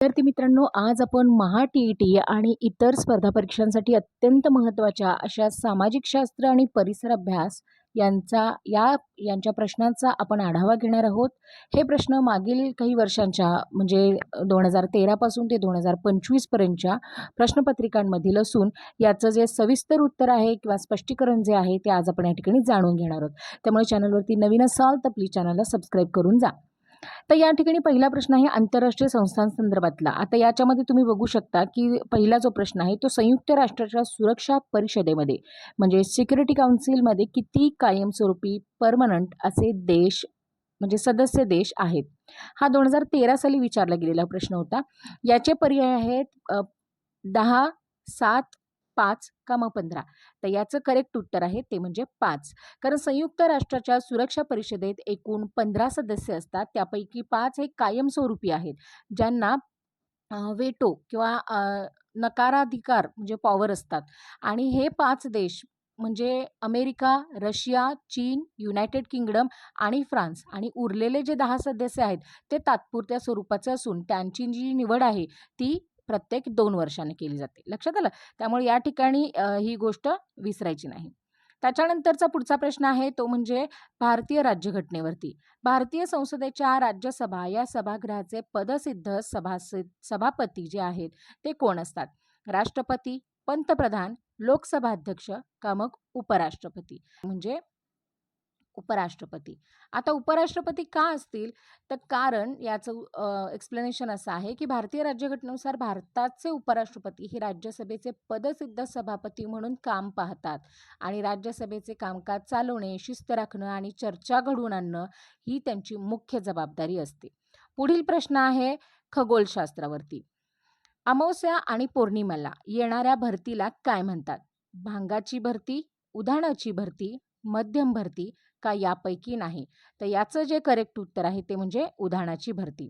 विद्यार्थी मित्रांनो, आज आपण महा-टी-ई-टी आणि इतर स्पर्धा परीक्षांसाठी अत्यंत महत्त्वाच्या अशा सामाजिक शास्त्र आणि परिसर अभ्यास यांच्या प्रश्नांचा आपण आढावा घेणार आहोत. हे प्रश्न मागील काही वर्षांच्या म्हणजे 2013 पासून ते 2025 पर्यंतच्या प्रश्नपत्रिकांमधील असून याचं जे सविस्तर उत्तर आहे किंवा स्पष्टीकरण जे आहे ते आज आपण या ठिकाणी जाणून घेणार आहोत. त्यामुळे चॅनलवरती नवीन असाल तर प्लीज चॅनलला सबस्क्राईब करून जा. तर या ठिकाणी पहिला प्रश्न आहे आंतरराष्ट्रीय संस्थांसंदर्भातला. आता याच्यामध्ये तुम्ही बघू शकता की पहिला जो प्रश्न आहे तो संयुक्त राष्ट्राच्या सुरक्षा परिषदेमध्ये म्हणजे सिक्युरिटी काउन्सिलमध्ये किती कायमस्वरूपी परमनंट असे देश म्हणजे सदस्य देश आहेत. हा 2013 साली विचारला गेलेला प्रश्न होता. याचे पर्याय आहेत 10, 7, 5 का मग 15. तर याचं करेक्ट उत्तर आहे ते म्हणजे 5. कारण संयुक्त राष्ट्राच्या सुरक्षा परिषदेत एकूण 15 सदस्य असतात. त्यापैकी 5 हे कायमस्वरूपी आहेत, ज्यांना वेटो किंवा नकाराधिकार म्हणजे पॉवर असतात. आणि हे 5 देश म्हणजे अमेरिका, रशिया, चीन, युनायटेड किंगडम आणि फ्रान्स आणि उरलेले जे 10 सदस्य आहेत ते तात्पुरत्या स्वरूपाचे असून त्यांची जी निवड आहे ती प्रत्येक 2 वर्षांनी केली जाते. लक्षात आलं? त्यामुळे या ठिकाणी ही गोष्ट विसरायची नाही. त्याच्यानंतरचा पुढचा प्रश्न आहे तो म्हणजे भारतीय राज्यघटनेवरती. भारतीय संसदेच्या राज्यसभा या सभागृहाचे पदसिद्ध सभापती जे आहेत ते कोण असतात? राष्ट्रपती, पंतप्रधान, लोकसभा अध्यक्ष का मग उपराष्ट्रपती? म्हणजे उपराष्ट्रपती. आता उपराष्ट्रपती का असतील? तर कारण याचं एक्सप्लेनेशन असं आहे, की भारतीय राज्यघटनेनुसार भारताचे उपराष्ट्रपती हे राज्यसभेचे पदसिद्ध सभापती म्हणून काम पाहतात आणि राज्यसभेचे कामकाज चालवणे, शिस्त राखणं आणि चर्चा घडवून आणणं ही त्यांची मुख्य जबाबदारी असते. पुढील प्रश्न आहे खगोलशास्त्रावरती. अमावस्या आणि पौर्णिमेला येणाऱ्या भरतीला काय म्हणतात? भांगाची भरती, उधाणाची भरती, मध्यम भरती का यापैकी नाही? तर याचं जे करेक्ट उत्तर आहे ते म्हणजे उधाणाची भरती.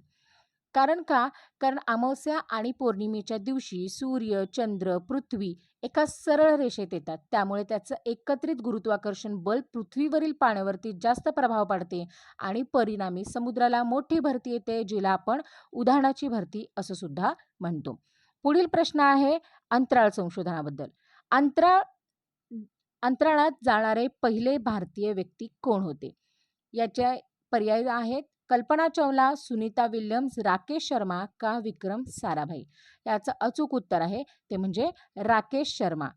कारण का? कारण अमावस्या आणि पौर्णिमेच्या दिवशी सूर्य, चंद्र, पृथ्वी एका सरळ रेषेत येतात. त्यामुळे त्याचं एकत्रित गुरुत्वाकर्षण बल पृथ्वीवरील पाण्यावरती जास्त प्रभाव पाडते आणि परिणामी समुद्राला मोठी भरती येते, जिला आपण उधाणाची भरती असं सुद्धा म्हणतो. पुढील प्रश्न आहे अंतराळ संशोधनाबद्दल. अंतराळ अंतराळात जाणारे पहिले भारतीय व्यक्ती कोण होते? याचे पर्याय आहेत कल्पना चावला, सुनीता विल्यम्स, राकेश शर्मा का विक्रम साराभाई? याचं अचूक उत्तर आहे ते म्हणजे राकेश शर्मा.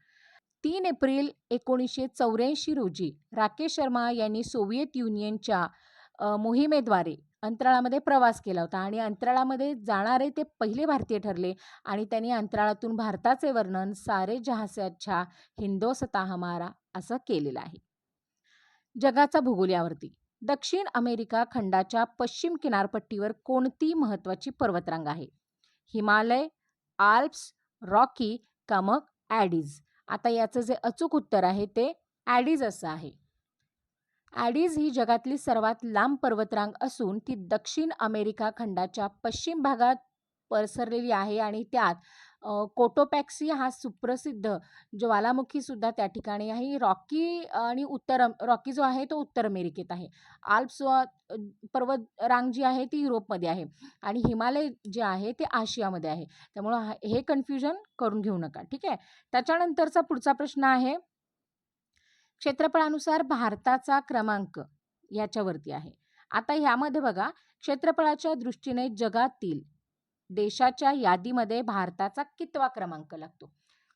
3 एप्रिल 1984 रोजी राकेश शर्मा यांनी सोव्हिएत युनियनच्या मोहिमेद्वारे अंतराळामध्ये प्रवास केला होता आणि अंतराळामध्ये जाणारे ते पहिले भारतीय ठरले आणि त्यांनी अंतराळातून भारताचे वर्णन सारे जहाँ से अच्छा हिंदोसता हमारा असं केलेलं आहे. जगाचा भूगोल यावरती. दक्षिण अमेरिका खंडाच्या पश्चिम किनारपट्टीवर कोणती महत्त्वाची पर्वतरांग आहे? हिमालय, आल्प्स, रॉकी का मग ॲडीज? आता याचं जे अचूक उत्तर आहे ते ॲडीज असं आहे. ॲडीज ही जगातली सर्वात लांब पर्वतरांग असून ती दक्षिण अमेरिका खंडाच्या पश्चिम भागात पसरलेली आहे आणि त्यात कोटोपॅक्सी हा सुप्रसिद्ध ज्वालामुखी सुद्धा त्या ठिकाणी आहे. रॉकी आणि रॉकी जो आहे तो उत्तर अमेरिकेत आहे. आल्प्स पर्वत रांग जी आहे ती युरोपमध्ये आहे आणि हिमालय जे आहे ते आशियामध्ये आहे. त्यामुळं हे कन्फ्युजन करून घेऊ नका. ठीक आहे. त्याच्यानंतरचा पुढचा प्रश्न आहे क्षेत्रफळानुसार भारताचा क्रमांक याच्यावरती आहे. आता ह्यामध्ये बघा क्षेत्रफळाच्या दृष्टीने जगातील देशाच्या यादीमध्ये भारताचा कितवा क्रमांक लागतो?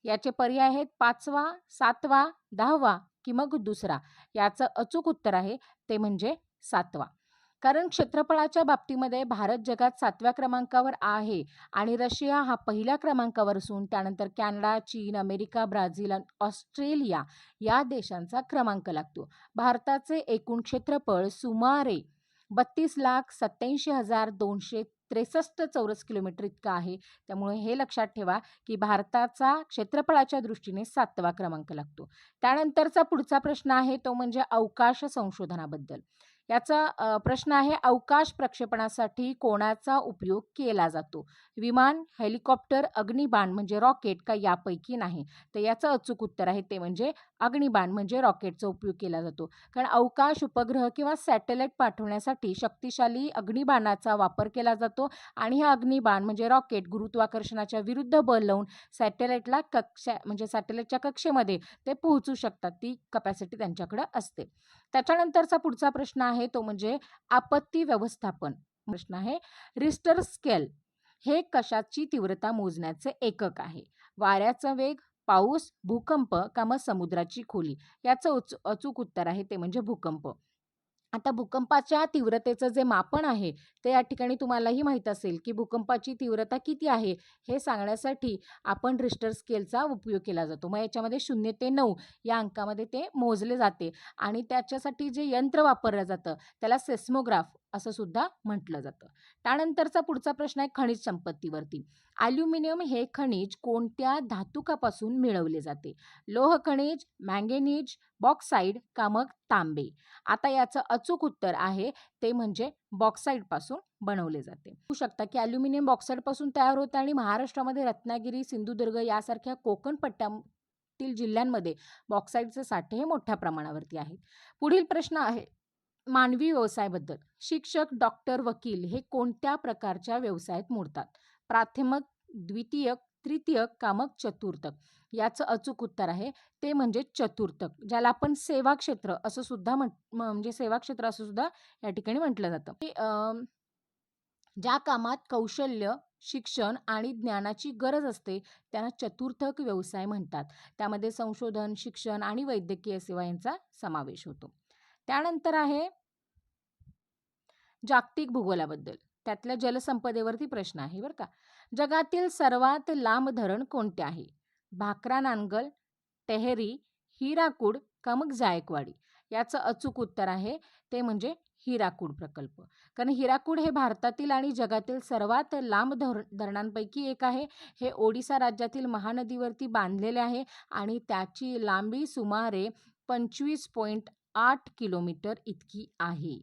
याचे पर्याय आहेत 5वा, 7वा, 10वा की मग दुसरा. याचं अचूक उत्तर आहे ते म्हणजे 7वा. कारण क्षेत्रफळाच्या बाबतीमध्ये भारत जगात 7व्या क्रमांकावर आहे आणि रशिया हा पहिल्या क्रमांकावर असून त्यानंतर कॅनडा, चीन, अमेरिका, ब्राझील आणि ऑस्ट्रेलिया या देशांचा क्रमांक लागतो. भारताचे एकूण क्षेत्रफळ सुमारे 32,87,263 चौरस किलोमीटर इतकं आहे. त्यामुळे हे लक्षात ठेवा की भारताचा क्षेत्रफळाच्या दृष्टीने 7वा क्रमांक लागतो. त्यानंतरचा पुढचा प्रश्न आहे तो म्हणजे अवकाश संशोधनाबद्दल. याचा प्रश्न आहे, अवकाश प्रक्षेपणासाठी कोणाचा उपयोग केला जातो? विमान, हेलिकॉप्टर, अग्निबाण म्हणजे रॉकेट का यापैकी नाही? तर याचं अचूक उत्तर आहे ते म्हणजे अग्निबाण म्हणजे रॉकेटचा उपयोग केला जातो. कारण अवकाश उपग्रह किंवा सॅटेलाईट पाठवण्यासाठी शक्तिशाली अग्निबाणाचा वापर केला जातो आणि हा अग्निबाण म्हणजे रॉकेट गुरुत्वाकर्षणाच्या विरुद्ध बल लावून सॅटेलाईटला म्हणजे सॅटेलाईटच्या कक्षेमध्ये ते पोहोचू शकतात. ती कपॅसिटी त्यांच्याकडे असते. त्याच्यानंतरचा पुढचा प्रश्न आहे तो म्हणजे आपत्ती व्यवस्थापन. प्रश्न आहे, रिश्टर स्केल हे कशाची तीव्रता मोजण्याचे एकक आहे? वाऱ्याचा वेग, पाऊस, भूकंप का मग समुद्राची खोली? याचं अचूक उत्तर आहे ते म्हणजे भूकंप. आता भूकंपाच्या तीव्रतेचं जे मापन आहे, ते या ठिकाणी तुम्हालाही माहीत असेल, की भूकंपाची तीव्रता किती आहे, हे सांगण्यासाठी आपण रिश्टर स्केलचा उपयोग केला जातो. मग याच्यामध्ये 0 ते 9 या अंकामध्ये ते मोजले जाते आणि त्याच्यासाठी जे यंत्र वापरलं जातं, त्याला सेस्मोग्राफ असं सुद्धा म्हटलं जातं. त्यानंतरचा पुढचा प्रश्न आहे खनिज संपत्तीवरती. ॲल्युमिनियम हे खनिज कोणत्या धातुकापासून मिळवले जाते? लोह खनिज, मॅंगनीज, बॉक्साईड का मग तांबे? आता याचं अचूक उत्तर आहे ते म्हणजे बॉक्साईडपासून बनवले जाते. होऊ शकतं की ॲल्युमिनियम बॉक्साईडपासून तयार होतं आणि महाराष्ट्रामध्ये रत्नागिरी, सिंधुदुर्ग यासारख्या कोकण पट्ट्यातील जिल्ह्यांमध्ये बॉक्साईडचे साठे हे मोठ्या प्रमाणावरती आहेत. पुढील प्रश्न आहे मानवी व्यवसायाबद्दल. शिक्षक, डॉक्टर, वकील हे कोणत्या प्रकारच्या व्यवसायात मोडतात? प्राथमिक, द्वितीयक, तृतीयक का मग चतुर्थक? याचं अचूक उत्तर आहे ते म्हणजे चतुर्थक, ज्याला आपण सेवा क्षेत्र असं सुद्धा म्हणजे सेवा क्षेत्र असं सुद्धा या ठिकाणी म्हटलं जातं. ज्या कामात कौशल्य, शिक्षण आणि ज्ञानाची गरज असते त्यांना चतुर्थक व्यवसाय म्हणतात. त्यामध्ये संशोधन, शिक्षण आणि वैद्यकीय सेवा यांचा समावेश होतो. त्यानंतर आहे जागतिक भूगोलाबद्दल. त्यातल्या जलसंपदेवरती प्रश्न आहे बरं का. जगातील सर्वात लांब धरण कोणते आहे? भाकरा नांगल, टेहरी, हिराकूड का मग जायकवाडी? याचं अचूक उत्तर आहे ते म्हणजे हिराकूड प्रकल्प. कारण हिराकूड हे भारतातील आणि जगातील सर्वात लांब धरणांपैकी एक आहे. हे ओडिसा राज्यातील महानदीवरती बांधलेले आहे आणि त्याची लांबी सुमारे 25.8 किलोमीटर इतकी आहे.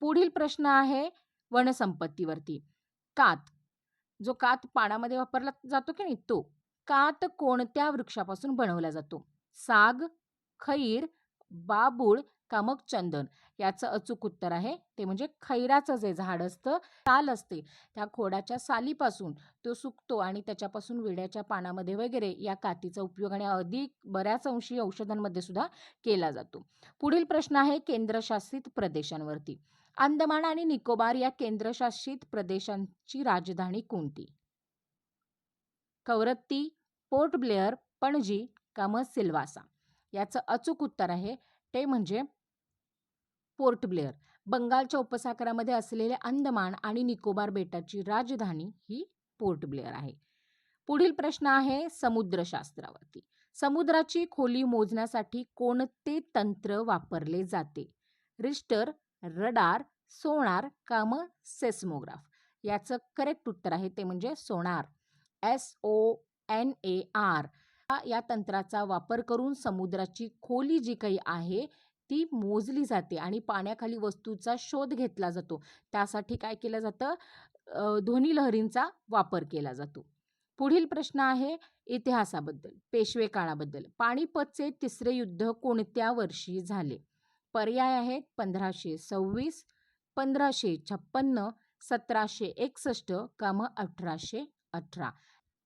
पुढील प्रश्न आहे वनसंपत्तीवरती. कात, जो कात पाण्यामध्ये वापरला जातो की नाही तो. कात कोणत्या वृक्षापासून बनवला जातो? साग, खैर, बाबूळ का मग चंदन? याचं अचूक उत्तर आहे ते म्हणजे खैराचं जे झाड असतं, साल असते, त्या खोडाच्या सालीपासून तो सुकतो आणि त्याच्यापासून विड्याच्या पानामध्ये वगैरे या कातीचा उपयोग आणि अधिक बऱ्याच अंशी औषधांमध्ये सुद्धा केला जातो. पुढील प्रश्न आहे केंद्रशासित प्रदेशांवरती. अंदमान आणि निकोबार या केंद्रशासित प्रदेशांची राजधानी कोणती? कवरत्ती, पोर्ट ब्लेअर, पणजी का मग सिल्वासा? याचं अचूक उत्तर आहे ते म्हणजे पोर्ट ब्लेअर. बंगालच्या उपसागरामध्ये असलेल्या अंदमान आणि निकोबार बेटाची राजधानी ही पोर्ट ब्लेअर आहे. पुढील प्रश्न आहे समुद्रशास्त्रावरती. समुद्राची खोली मोजण्यासाठी कोणते तंत्र वापरले जाते? रिश्टर, रडार, सोनार का मग सेस्मोग्राफ? याचं करेक्ट उत्तर आहे ते म्हणजे सोनार. SONAR या तंत्राचा वापर करून समुद्राची खोली जी काही आहे ती मोजली जाते आणि पाण्याखाली वस्तूचा शोध घेतला जातो. त्यासाठी काय केलं जातं? ध्वनी लहरींचा वापर केला जातो. पुढील प्रश्न आहे इतिहासाबद्दल, पेशवे काळाबद्दल. पानिपतचे तिसरे युद्ध कोणत्या वर्षी झाले? पर्याय आहेत 1526, 1556, 1761 का मग 1818?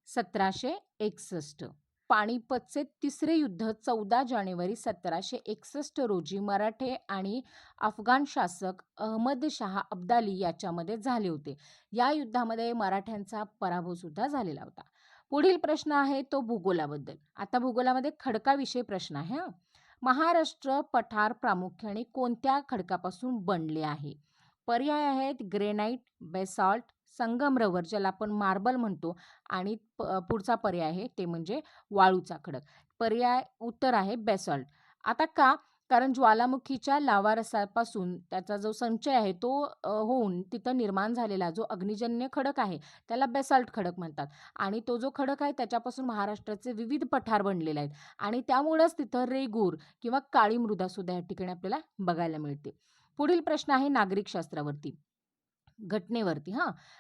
1761. पानिपतचे तिसरे युद्ध 14 जानेवारी 1761 रोजी मराठे आणि अफगाण शासक अहमद शाह अब्दाली याच्यामध्ये झाले होते. या युद्धामध्ये मराठ्यांचा पराभव सुद्धा झालेला होता. पुढील प्रश्न आहे तो भूगोलाबद्दल. आता भूगोलामध्ये खडकाविषयी प्रश्न आहे. महाराष्ट्र पठार प्रामुख्याने कोणत्या खडकापासून बनले आहे? पर्याय आहेत ग्रेनाइट, बेसॉल्ट, संगमरवर ज्याला आपण मार्बल म्हणतो आणि पुढचा पर्याय आहे ते म्हणजे वाळूचा खडक. पर्याय उत्तर आहे बेसॉल्ट. आता का? कारण ज्वालामुखीच्या लावारसापासून त्याचा जो संचय आहे तो होऊन तिथं निर्माण झालेला जो अग्निजन्य खडक आहे त्याला बेसॉल्ट खडक म्हणतात आणि तो जो खडक आहे त्याच्यापासून महाराष्ट्राचे विविध पठार बनलेले आहेत आणि त्यामुळेच तिथं रेगूर किंवा काळी मृदा सुद्धा या ठिकाणी आपल्याला बघायला मिळते. पुढील प्रश्न आहे नागरिक शास्त्रावरती, घटनेवरती.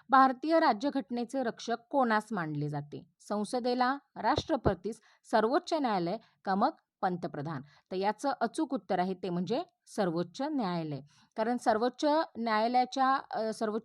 भारतीय राज्यघटनेचे रक्षक कोणास मानले जाते? संसदेला, राष्ट्रपतीस, सर्वोच्च न्यायालय का मग पंतप्रधान? तर याचं अचूक उत्तर आहे ते म्हणजे सर्वोच्च न्यायालय. कारण सर्वोच्च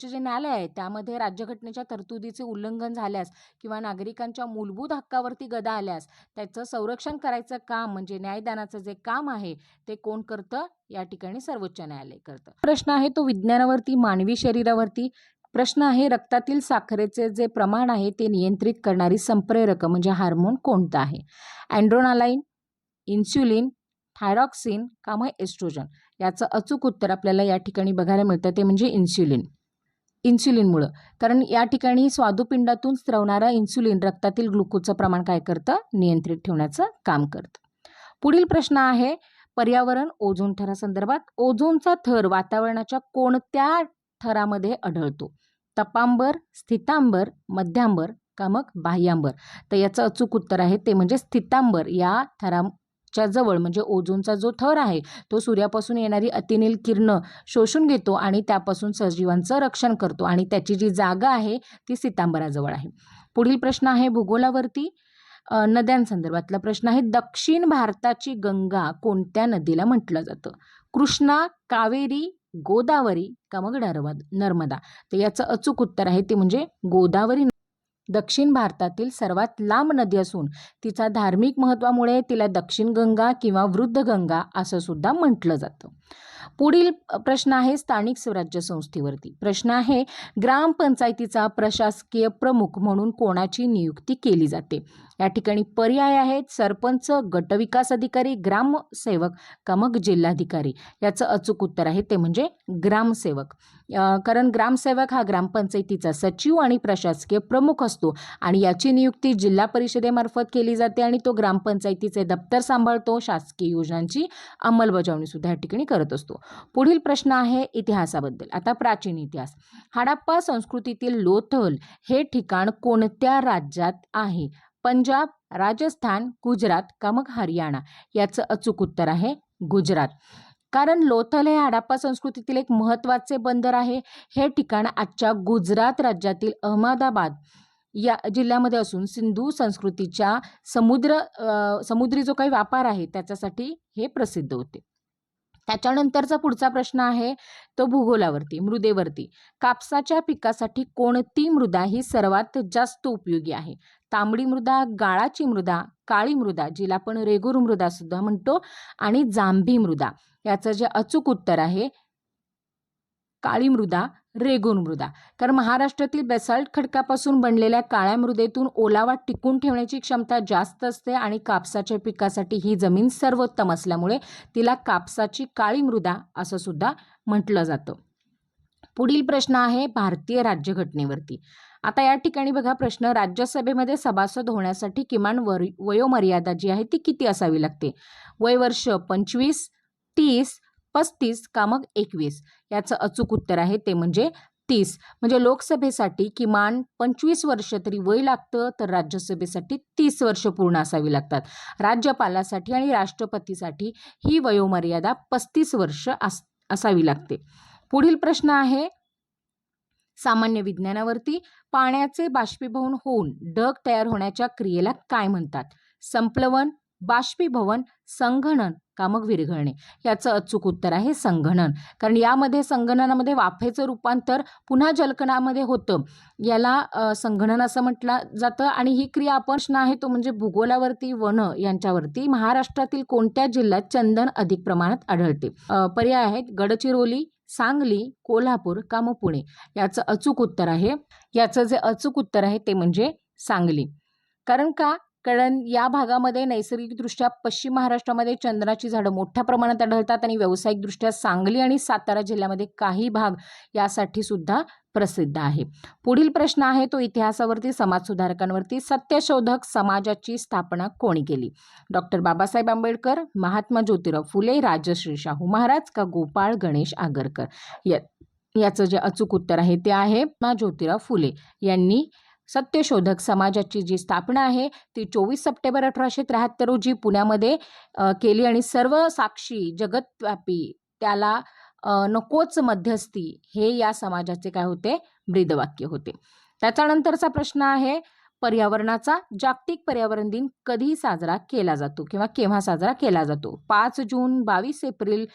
जे न्यायालय आहे त्यामध्ये राज्यघटनेच्या तरतुदीचे उल्लंघन झाल्यास किंवा नागरिकांच्या मूलभूत हक्कावरती गदा आल्यास त्याचं संरक्षण करायचं काम म्हणजे न्यायदानाचं जे काम आहे ते कोण करतं? या ठिकाणी सर्वोच्च न्यायालय करतं. प्रश्न आहे तो विज्ञानावरती, मानवी शरीरावरती. प्रश्न आहे रक्तातील साखरेचे जे प्रमाण आहे ते नियंत्रित करणारी संप्रेरक म्हणजे हार्मोन कोणतं आहे? ॲड्रेनालाईन, इन्सुलिन, थायरॉक्सिन का मग एस्ट्रोजन? याचं अचूक उत्तर आपल्याला या ठिकाणी बघायला मिळतं ते म्हणजे इन्सुलिनमुळं. कारण या ठिकाणी स्वादुपिंडातून स्रवणारा इन्सुलिन रक्तातील ग्लुकोजचं प्रमाण काय करतं? नियंत्रित ठेवण्याचं काम करतं. पुढील प्रश्न आहे पर्यावरण ओझोन थरासंदर्भात. ओझोनचा थर वातावरणाच्या कोणत्या थरामध्ये आढळतो? तपांबर, स्थितांबर, मध्यांबर का मग बाह्यांबर? तर याचं अचूक उत्तर आहे ते म्हणजे स्थितांबर या थराच्या जवळ म्हणजे ओझोनचा जो थर आहे तो सूर्यापासून येणारी अतिनील किरणं शोषून घेतो आणि त्यापासून सजीवांचं रक्षण करतो आणि त्याची जी जागा आहे ती स्थितांबराजवळ आहे. पुढील प्रश्न आहे भूगोलावरती, नद्यांसंदर्भातला प्रश्न आहे. दक्षिण भारताची गंगा कोणत्या नदीला म्हटलं जातं? कृष्णा, कावेरी, गोदावरी का मग नर्मदा? तर याचं अचूक उत्तर आहे ते म्हणजे गोदावरी. दक्षिण भारतातील सर्वात लांब नदी असून तिचा धार्मिक महत्त्वामुळे तिला दक्षिण गंगा किंवा वृद्ध गंगा असं सुद्धा म्हटलं जातं. पुढील प्रश्न आहे स्थानिक स्वराज्य संस्थेवरती. प्रश्न आहे ग्रामपंचायतीचा प्रशासकीय प्रमुख म्हणून कोणाची नियुक्ती केली जाते? या ठिकाणी पर्याय आहेत सरपंच, गटविकास अधिकारी, ग्रामसेवक का मग जिल्हाधिकारी? याचं अचूक उत्तर आहे ते म्हणजे ग्रामसेवक. कारण ग्रामसेवक हा ग्रामपंचायतीचा सचिव आणि प्रशासकीय प्रमुख असतो आणि याची नियुक्ती जिल्हा परिषदेमार्फत केली जाते आणि तो ग्रामपंचायतीचे दप्तर सांभाळतो, शासकीय योजनांची अंमलबजावणी सुद्धा या ठिकाणी करत असतो. पुढील प्रश्न आहे इतिहासाबद्दल. आता प्राचीन इतिहास. हडप्पा संस्कृतीतील लोथल हे ठिकाण कोणत्या राज्यात आहे? पंजाब, राजस्थान, गुजरात का मग हरियाणा? याचं अचूक उत्तर आहे गुजरात. कारण लोथल हे हडप्पा संस्कृतीतील एक महत्त्वाचे बंदर आहे. हे ठिकाण आजच्या गुजरात राज्यातील अहमदाबाद या जिल्ह्यामध्ये असून सिंधू संस्कृतीच्या समुद्री जो काही व्यापार आहे त्याच्यासाठी हे प्रसिद्ध होते. त्याच्यानंतरचा पुढचा प्रश्न आहे तो भूगोलावरती, मृदेवरती. कापसाच्या पिकासाठी कोणती मृदा ही सर्वात जास्त उपयोगी आहे? तांबडी मृदा, गाळाची मृदा, काळी मृदा जिला आपण रेगूर मृदा सुद्धा म्हणतो आणि जांभी मृदा. याचं जे अचूक उत्तर आहे काळी मृदा, रेगूर मृदा. कारण महाराष्ट्रातील बेसाल्ट खडकापासून बनलेल्या काळ्या मृदेतून ओलावा टिकून ठेवण्याची क्षमता जास्त असते आणि कापसाच्या पिकासाठी ही जमीन सर्वोत्तम असल्यामुळे तिला कापसाची काळी मृदा असं सुद्धा म्हटलं जातं. पुढील प्रश्न आहे भारतीय राज्यघटनेवरती. आता या ठिकाणी बघा प्रश्न, राज्यसभेमध्ये सभासद होण्यासाठी किमान वयोमर्यादा जी आहे ती किती असावी लागते? वय वर्ष 25, 30, 35 का मग 21? याचं अचूक उत्तर आहे ते म्हणजे 30. म्हणजे लोकसभेसाठी किमान 25 वर्ष तरी वय लागतं तर राज्यसभेसाठी 30 वर्ष पूर्ण असावी लागतात. राज्यपालासाठी आणि राष्ट्रपतीसाठी ही वयोमर्यादा 35 वर्ष असावी लागते. पुढील प्रश्न आहे सामान्य विज्ञानावरती. पाण्याचे बाष्पीभवन होऊन ढग तयार होण्याच्या क्रियेला काय म्हणतात? संप्लवन, बाष्पीभवन, संघनन का मग विरघळणे? याचं अचूक उत्तर आहे संघनन. कारण यामध्ये संघननामध्ये वाफेचं रूपांतर पुन्हा जलकणामध्ये होतं, याला संघनन असं म्हटलं जातं. आणि ही क्रिया प्रश्न आहे तो म्हणजे भूगोलावरती, वन यांच्यावरती. महाराष्ट्रातील कोणत्या जिल्ह्यात चंदन अधिक प्रमाणात आढळते? पर्याय आहेत गडचिरोली, सांगली, कोल्हापूर का मग पुणे? याचं अचूक उत्तर आहे ते म्हणजे सांगली. कारण या भागामध्ये नैसर्गिकदृष्ट्या पश्चिम महाराष्ट्रामध्ये चंदनाची झाडं मोठ्या प्रमाणात आढळतात आणि व्यावसायिकदृष्ट्या सांगली आणि सातारा जिल्ह्यामध्ये काही भाग यासाठी सुद्धा प्रसिद्ध आहे. पुढील प्रश्न आहे तो इतिहासावरती, समाजसुधारकांवरती. सत्यशोधक समाजाची स्थापना कोणी केली? डॉक्टर बाबासाहेब आंबेडकर, महात्मा ज्योतिराव फुले, राजश्री शाहू महाराज का गोपाळ गणेश आगरकर? याचं जे अचूक उत्तर आहे ते आहे ज्योतिराव फुले यांनी सत्यशोधक समाजाची जी स्थापना आहे ती 24 सप्टेंबर 1873 रोजी पुण्यामध्ये केली आणि सर्व साक्षी जगतव्यापी त्याला नकोच मध्यस्थी हे या समाजाचे काय होते, ब्रीदवाक्य होते. त्याच्यानंतरचा प्रश्न आहे पर्यावरणाचा जागतिक पर्यावरण दिन कधी साजरा केला जातो किंवा केव्हा साजरा केला जातो? 5 जून, 22 एप्रिल,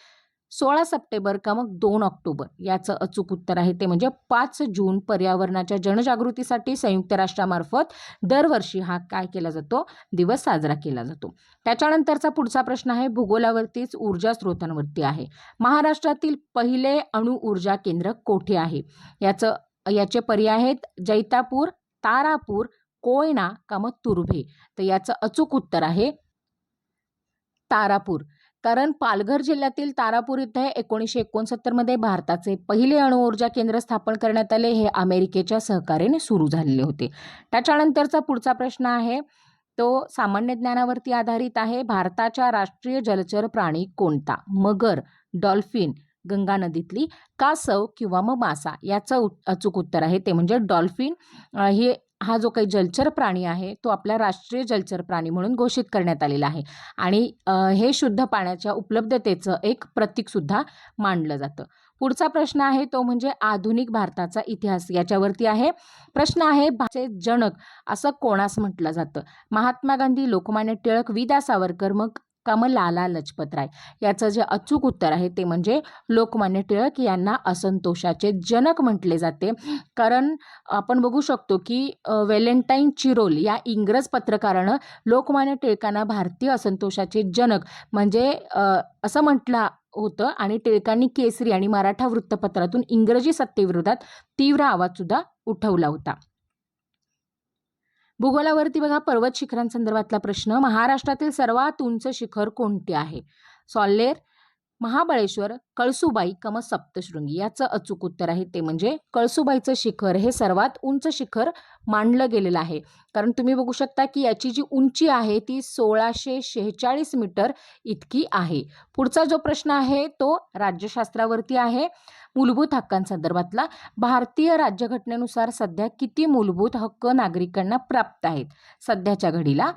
16 सप्टेंबर का मग 2 ऑक्टोबर? याचं अचूक उत्तर आहे ते म्हणजे 5 जून. पर्यावरणाच्या जनजागृतीसाठी संयुक्त राष्ट्रामार्फत दरवर्षी हा काय केला जातो, दिवस साजरा केला जातो. त्याच्यानंतरचा पुढचा प्रश्न आहे भूगोलावरतीच ऊर्जा स्रोतांवरती आहे. महाराष्ट्रातील पहिले अणु ऊर्जा केंद्र कोठे आहे? याचे पर्याय आहेत जैतापूर, तारापूर, कोयना का मग तुर्भे? तर याचं अचूक उत्तर आहे तारापूर. कारण पालघर जिल्ह्यातील तारापूर इथे 1969 मध्ये भारताचे पहिले अणुऊर्जा केंद्र स्थापन करण्यात आले. हे अमेरिकेच्या सहकार्याने सुरू झालेले होते. त्याच्यानंतरचा पुढचा प्रश्न आहे तो सामान्य ज्ञानावरती आधारित आहे. भारताच्या राष्ट्रीय जलचर प्राणी कोणता? मगर, डॉल्फिन, गंगा नदीतली कासव किंवा मग मासा? याचं अचूक उत्तर आहे ते म्हणजे डॉल्फिन. हा जो काही जलचर प्राणी आहे तो आपला राष्ट्रीय जलचर प्राणी म्हणून घोषित करण्यात आलेला आहे आणि हे शुद्ध पाण्याच्या उपलब्धतेचं एक प्रतीक सुद्धा मानलं जातं. पुढचा प्रश्न आहे तो म्हणजे आधुनिक भारताचा इतिहास याच्यावरती आहे. प्रश्न आहे भारताचे जनक असं कोणास म्हटलं जातं? महात्मा गांधी, लोकमान्य टिळक, वि. दा. सावरकर मग का मग लाला लजपतराय? याचं जे अचूक उत्तर आहे ते म्हणजे लोकमान्य टिळक यांना असंतोषाचे जनक म्हटले जाते. कारण आपण बघू शकतो की व्हॅलेंटाईन चिरोल या इंग्रज पत्रकारानं लोकमान्य टिळकांना भारतीय असंतोषाचे जनक म्हणजे असं म्हटलं होतं आणि टिळकांनी केसरी आणि मराठा वृत्तपत्रातून इंग्रजी सत्तेविरोधात तीव्र आवाज सुद्धा उठवला होता. भूगोलावरती बघा पर्वत शिखरांसंदर्भातला प्रश्न. महाराष्ट्रातील सर्वात उंच शिखर कोणते आहे? सॉल्लेर, महाबळेश्वर, कळसुबाई का मग सप्तशृंगी? याचं अचूक उत्तर आहे ते म्हणजे कळसुबाईचं शिखर हे सर्वात उंच शिखर मानलं गेलेलं आहे. कारण तुम्ही बघू शकता की याची जी उंची आहे ती 1646 मीटर इतकी आहे. पुढचा जो प्रश्न आहे तो राज्यशास्त्रावरती आहे. मूलभूत हक्कांसंदर्भातला. भारतीय राज्यघटनेनुसार सध्या किती मूलभूत हक्क नागरिकांना प्राप्त आहेत सध्याच्या घडीला?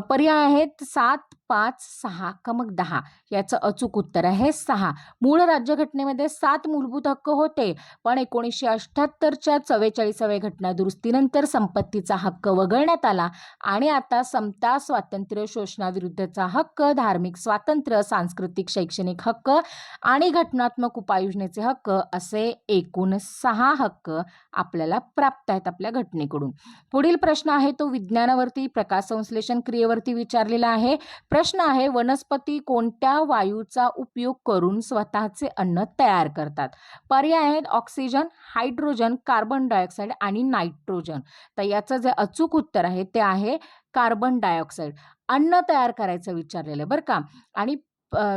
पर्याय आहेत 7, 5, 6 का मग 10? याचं अचूक उत्तर आहे 6. मूळ राज्यघटनेमध्ये 7 मूलभूत हक्क होते पण 1978च्या 44व्या घटना दुरुस्तीनंतर संपत्तीचा हक्क वगळण्यात आला आणि आता समता, स्वातंत्र्य, शोषणाविरुद्धचा हक्क, धार्मिक स्वातंत्र्य, सांस्कृतिक शैक्षणिक हक्क आणि घटनात्मक उपाययोजनेचे हक्क असे एकूण 6 हक्क आपल्याला प्राप्त आहेत आपल्या घटनेकडून. पुढील प्रश्न आहे तो विज्ञानावरती प्रकाश संश्लेषण क्रियेवरती विचारलेला आहे. प्रश्न आहे वनस्पती कोणत्या वायूचा उपयोग करून स्वतःचे अन्न तयार करतात? पर्याय आहेत ऑक्सिजन, हायड्रोजन, कार्बन डायऑक्साईड आणि नायट्रोजन. तर याचं जे अचूक उत्तर आहे ते आहे कार्बन डायऑक्साईड. अन्न तयार करायचं विचारलेलं बरं का. आणि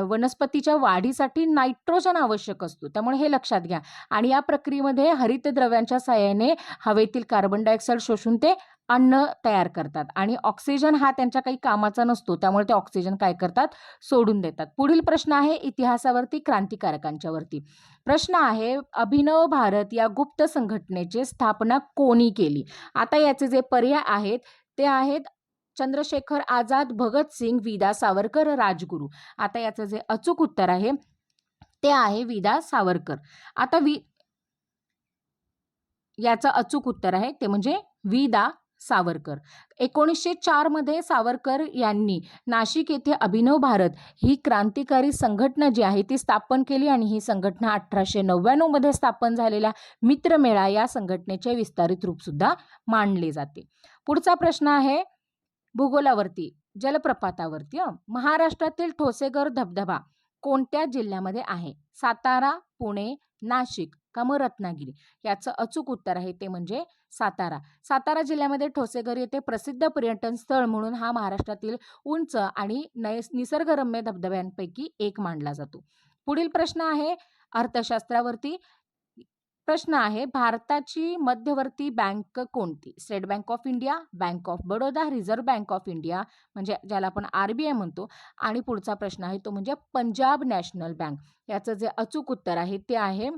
वनस्पतीच्या वाढीसाठी नायट्रोजन आवश्यक असतो त्यामुळे हे लक्षात घ्या. आणि या प्रक्रियेमध्ये हरितद्रव्यांच्या साहाय्याने हवेतील कार्बन डायऑक्साईड शोषून ते अन्न तयार करतात आणि ऑक्सिजन हा त्यांच्या काही कामाचा नसतो त्यामुळे ते ऑक्सिजन काय करतात, सोडून देतात. पुढील प्रश्न आहे इतिहासावरती क्रांतिकारकांच्या वरती. प्रश्न आहे अभिनव भारत या गुप्त संघटनेची स्थापना कोणी केली? आता याचे जे पर्याय आहेत ते आहेत चंद्रशेखर आझाद, भगतसिंग, वि. दा. सावरकर, राजगुरू. आता याचं जे अचूक उत्तर आहे ते आहे वि. दा. सावरकर. आता याचं अचूक उत्तर आहे ते म्हणजे वि. दा. सावरकर. 1904 मध्ये सावरकर यांनी नाशिक येथे अभिनव भारत ही क्रांतिकारी संघटना जी आहे ती स्थापन केली आणि ही संघटना 1899 मध्ये स्थापन झालेल्या मित्रमेळा या संघटनेचे विस्तारित रूप सुद्धा मानले जाते. पुढचा प्रश्न आहे भूगोलावरती जलप्रपातावरती. महाराष्ट्रातील ठोसेघर धबधबा कोणत्या जिल्ह्यामध्ये आहे? सातारा, पुणे, नाशिक का मग रत्नागिरी? याचं अचूक उत्तर आहे ते म्हणजे सातारा. सातारा जिल्ह्यामध्ये ठोसेघर येथे प्रसिद्ध पर्यटन स्थळ म्हणून हा महाराष्ट्रातील उंच आणि निसर्गरम्य धबधब्यांपैकी एक मानला जातो. पुढील प्रश्न आहे अर्थशास्त्रावरती. प्रश्न आहे भारताची मध्यवर्ती बँक कोणती? State bank of India, bank of Baroda, reserve bank of India म्हणजे ज्याला आपण RBI म्हणतो. आणि पुढचा प्रश्न आहे तो म्हणजे पंजाब नॅशनल बँक. याचं जे अचूक उत्तर आहे ते आहे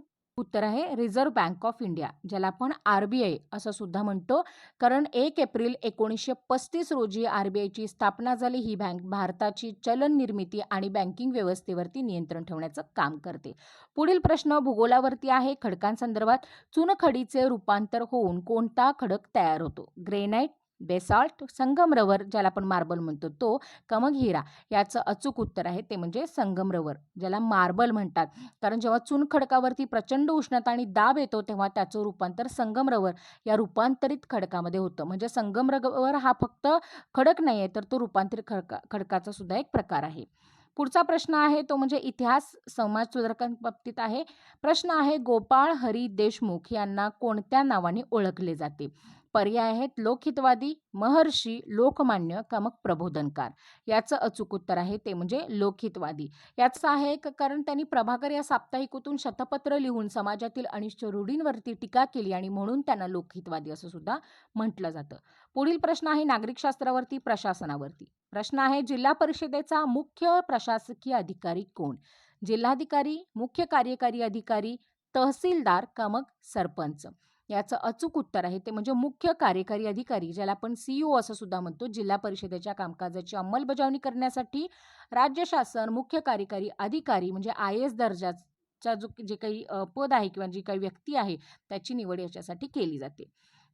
उत्तर आहे रिझर्व्ह बँक ऑफ इंडिया, ज्याला आपण RBI असं सुद्धा म्हणतो. कारण 1 एप्रिल 1935 रोजी RBIची स्थापना झाली. ही बँक भारताची चलन निर्मिती आणि बँकिंग व्यवस्थेवरती नियंत्रण ठेवण्याचं काम करते. पुढील प्रश्न भूगोलावरती आहे. खडकांसंदर्भात चुनखडीचे रूपांतर होऊन कोणता खडक तयार होतो? ग्रेनाइट, बेसाल्ट, संगमरवर ज्याला आपण मार्बल म्हणतो तो, का मग हिरा? याचं अचूक उत्तर आहे ते म्हणजे संगमरवर, ज्याला मार्बल म्हणतात. कारण जेव्हा चुनखडकावरती प्रचंड उष्णता आणि दाब येतो तेव्हा त्याचं रूपांतर संगमरवर या रूपांतरित खडकामध्ये होतं. म्हणजे संगमरवर हा फक्त खडक नाही आहे, तर तो रूपांतरित खडकाचा सुद्धा एक प्रकार आहे. पुढचा प्रश्न आहे तो म्हणजे इतिहास समाज सुधारकांबाबतीत आहे. प्रश्न आहे गोपाळ हरी देशमुख यांना कोणत्या नावाने ओळखले जाते? पर्याय आहेत लोकहितवादी, महर्षी, लोकमान्य का मग प्रबोधनकार? याचं अचूक उत्तर आहे ते म्हणजे लोकहितवादी. याचं आहे कारण त्यांनी प्रभाकर या साप्ताहिकातून शतपत्र लिहून समाजातील अनिष्ट रूढींवरती टीका केली आणि म्हणून त्यांना लोकहितवादी असं सुद्धा म्हटलं जातं. पुढील प्रश्न आहे नागरिक शास्त्रावरती, प्रशासनावरती. प्रश्न आहे जिल्हा परिषदेचा मुख्य प्रशासकीय अधिकारी कोण? जिल्हाधिकारी, मुख्य कार्यकारी अधिकारी, तहसीलदार का मग सरपंच? याचं अचूक उत्तर आहे ते म्हणजे मुख्य कार्यकारी अधिकारी, ज्याला आपण CEO असं सुद्धा म्हणतो. जिल्हा परिषदेच्या कामकाजाची अंमलबजावणी करण्यासाठी राज्य शासन मुख्य कार्यकारी अधिकारी म्हणजे IAS दर्जाचा जे काही पद आहे किंवा जी काही व्यक्ती आहे त्याची निवड याच्यासाठी केली जाते.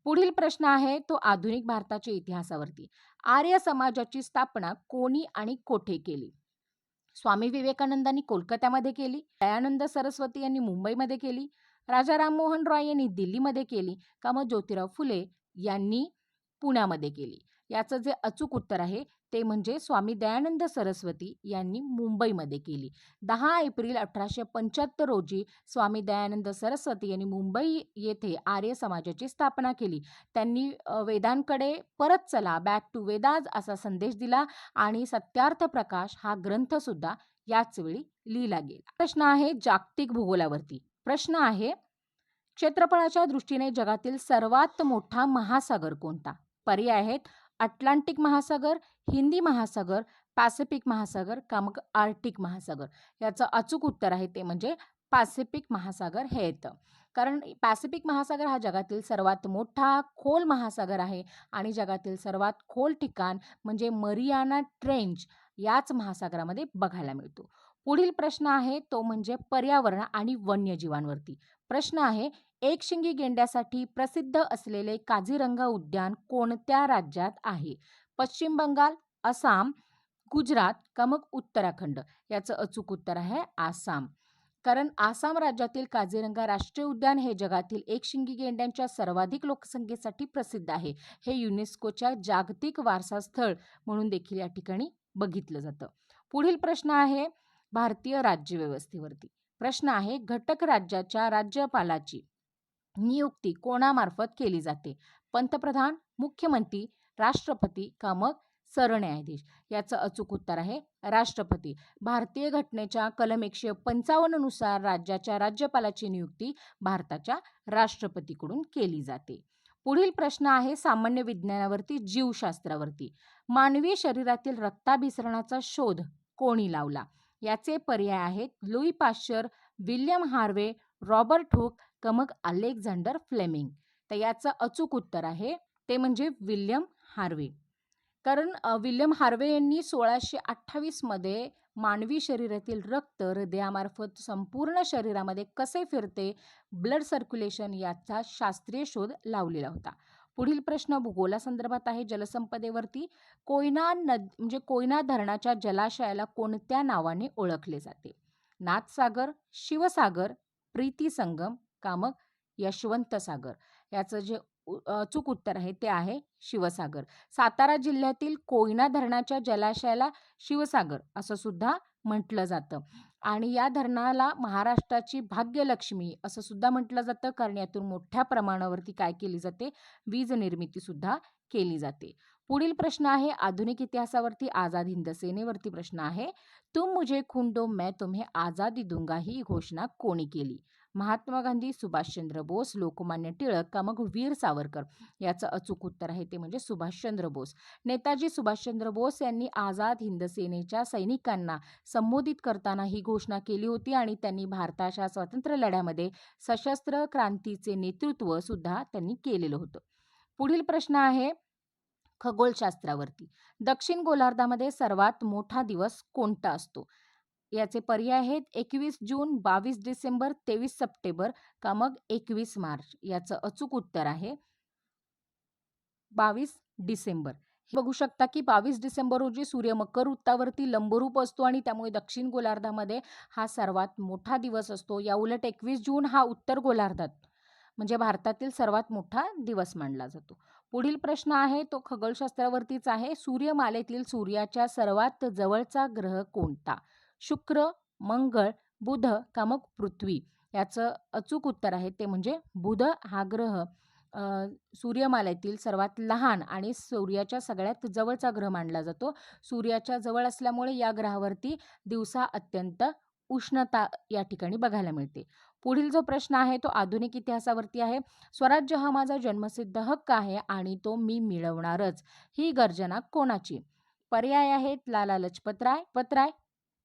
पुढील प्रश्न आहे तो आधुनिक भारताच्या इतिहासावरती. आर्य समाजाची स्थापना कोणी आणि कोठे केली? स्वामी विवेकानंदांनी कोलकात्यामध्ये केली, दयानंद सरस्वती यांनी मुंबईमध्ये केली, राजा राममोहन रॉय यांनी दिल्लीमध्ये केली, का मग ज्योतिराव फुले यांनी पुण्यामध्ये केली? याचं जे अचूक उत्तर आहे ते म्हणजे स्वामी दयानंद सरस्वती यांनी मुंबईमध्ये केली. 10 एप्रिल 1875 रोजी स्वामी दयानंद सरस्वती यांनी मुंबई येथे आर्य समाजाची स्थापना केली. त्यांनी वेदांकडे परत चला, बॅक टू वेदाज असा संदेश दिला आणि सत्यार्थ प्रकाश हा ग्रंथ सुद्धा याच वेळी लिहिला गेला. प्रश्न आहे जागतिक भूगोलावरती. प्रश्न आहे क्षेत्रफळाच्या दृष्टीने जगातील सर्वात मोठा महासागर कोणता? पर्याय आहेत अटलांटिक महासागर, हिंदी महासागर, पॅसिफिक महासागर का मग आर्क्टिक महासागर? याचं अचूक उत्तर आहे ते म्हणजे पॅसिफिक महासागर हे येतं. कारण पॅसिफिक महासागर हा जगातील सर्वात मोठा खोल महासागर आहे आणि जगातील सर्वात खोल ठिकाण म्हणजे मरियाना ट्रेंच याच महासागरामध्ये बघायला मिळतो. पुढील प्रश्न आहे तो म्हणजे पर्यावरण आणि वन्यजीवांवरती. प्रश्न आहे एकशिंगी गेंड्यासाठी प्रसिद्ध असलेले काझीरंगा उद्यान कोणत्या राज्यात आहे? पश्चिम बंगाल, आसाम, गुजरात का मग उत्तराखंड? याचं अचूक उत्तर आहे आसाम. कारण आसाम राज्यातील काझीरंगा राष्ट्रीय उद्यान हे जगातील एकशिंगी गेंड्यांच्या सर्वाधिक लोकसंख्येसाठी प्रसिद्ध आहे. हे युनेस्कोच्या जागतिक वारसा स्थळ म्हणून देखील या ठिकाणी बघितलं जातं. पुढील प्रश्न आहे भारतीय राज्यव्यवस्थेवरती. प्रश्न आहे घटक राज्याच्या राज्यपालाची नियुक्ती कोणामार्फत केली जाते? पंतप्रधान, मुख्यमंत्री, राष्ट्रपती का मग सरन्यायाधीश? याचं अचूक उत्तर आहे राष्ट्रपती. भारतीय घटनेच्या कलम 155 नुसार राज्याच्या राज्यपालाची नियुक्ती भारताच्या राष्ट्रपतीकडून केली जाते. पुढील प्रश्न आहे सामान्य विज्ञानावरती, जीवशास्त्रावरती. मानवी शरीरातील रक्ताभिसरणाचा शोध कोणी लावला? याचे पर्याय आहेत Louis Pasteur, William Harvey, Robert Hooke का मग अलेक्झांडर फ्लेमिंग? तर याचं अचूक उत्तर आहे ते म्हणजे विल्यम हार्वे. कारण विल्यम हार्वे यांनी 1628 मध्ये मानवी शरीरातील रक्त हृदयामार्फत संपूर्ण शरीरामध्ये कसे फिरते, ब्लड सर्क्युलेशन याचा शास्त्रीय शोध लावलेला होता. पुढील प्रश्न भूगोलासंदर्भात आहे जलसंपदेवरती. कोयना धरणाच्या जलाशयाला कोणत्या नावाने ओळखले जाते? नाथसागर, शिवसागर, प्रीती संगम का मग यशवंत सागर? याचं जे अचूक उत्तर आहे ते आहे शिवसागर. सातारा जिल्ह्यातील कोयना धरणाच्या जलाशयाला शिवसागर असं सुद्धा म्हटलं जातं आणि या धरणाला महाराष्ट्राची भाग्यलक्ष्मी असं सुद्धा म्हटलं जातं कारण यातून मोठ्या प्रमाणावरती काय केली जाते, वीज निर्मिती सुद्धा केली जाते. पुढील प्रश्न आहे आधुनिक इतिहासावरती, आझाद हिंद सेनेवरती प्रश्न आहे. तुम मुझे खून दो मैं तुम्हें आजादी दूंगा ही घोषणा कोणी केली? महात्मा गांधी, सुभाषचंद्र बोस, लोकमान्य टिळक का मग वीर सावरकर? याचं अचूक उत्तर आहे ते म्हणजे सुभाषचंद्र बोस. नेताजी सुभाषचंद्र बोस यांनी आझाद हिंद सेनेच्या सैनिकांना संबोधित करताना ही घोषणा केली होती आणि त्यांनी भारताच्या स्वातंत्र्य लढ्यामध्ये सशस्त्र क्रांतीचे नेतृत्व सुद्धा त्यांनी केलेलं होतं. पुढील प्रश्न आहे खगोलशास्त्रावरती. दक्षिण गोलार्धामध्ये सर्वात मोठा दिवस कोणता असतो? याचे पर्याय आहेत 21 जून, 22 डिसेंबर, 23 सप्टेंबर का मग 21 मार्च? याचं अचूक उत्तर आहे 22 डिसेंबर. हे बघू शकता की 22 डिसेंबर रोजी सूर्य मकर वृत्तावरती लंबरूप असतो आणि त्यामुळे दक्षिण गोलार्धामध्ये हा सर्वात मोठा दिवस असतो. याउलट 21 जून हा उत्तर गोलार्धात म्हणजे भारतातील सर्वात मोठा दिवस मानला जातो. पुढील प्रश्न आहे तो खगोलशास्त्रावरतीच आहे. सूर्यमालेतील सूर्याच्या सर्वात जवळचा ग्रह कोणता? शुक्र, मंगळ, बुध का मग पृथ्वी? याचं अचूक उत्तर आहे ते म्हणजे बुध हा ग्रह अ, सूर्यमालेतील सर्वात लहान आणि सूर्याच्या सगळ्यात जवळचा ग्रह मानला जातो. सूर्याच्या जवळ असल्यामुळे या ग्रहावरती दिवसा अत्यंत उष्णता या ठिकाणी बघायला मिळते. पुढील जो प्रश्न आहे तो आधुनिक इतिहासावरती आहे. स्वराज्य हा माझा जन्मसिद्ध हक्क आहे आणि तो मी मिळवणारच. ही गर्जना कोणाची? पर्याय आहेत लाला लजपतराय,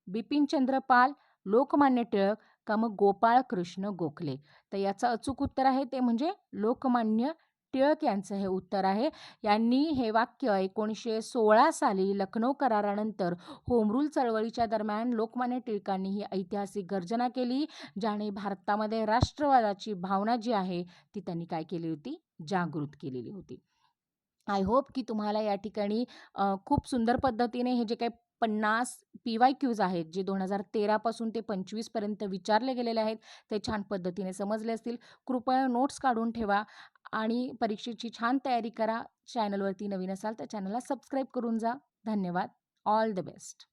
बिपिनचंद्र पाल, लोकमान्य टिळक का मग गोपाळ कृष्ण गोखले? तर याचं अचूक उत्तर आहे ते म्हणजे लोकमान्य टिळक यांचं हे उत्तर आहे. यांनी हे वाक्य 1916 साली लखनौ करारानंतर होम रूल चळवळीच्या दरम्यान लोकमान्य टिळकांनी ही ऐतिहासिक गर्जना केली, ज्याने भारतामध्ये राष्ट्रवादाची भावना जी आहे ती त्यांनी काय केली होती? जागृत केलेली होती. आय होप की तुम्हाला या ठिकाणी खूप सुंदर पद्धतीने हे जे काही 50 PYQs आहेत, जे 2013 पासून ते 25 पर्यंत विचारले गेलेले आहेत, ते छान पद्धतीने समजले असतील. कृपया नोट्स काढून ठेवा आणि परीक्षेची छान तयारी करा. चॅनलवरती नवीन असाल तर चॅनलला सबस्क्राईब करून जा. धन्यवाद. All the best.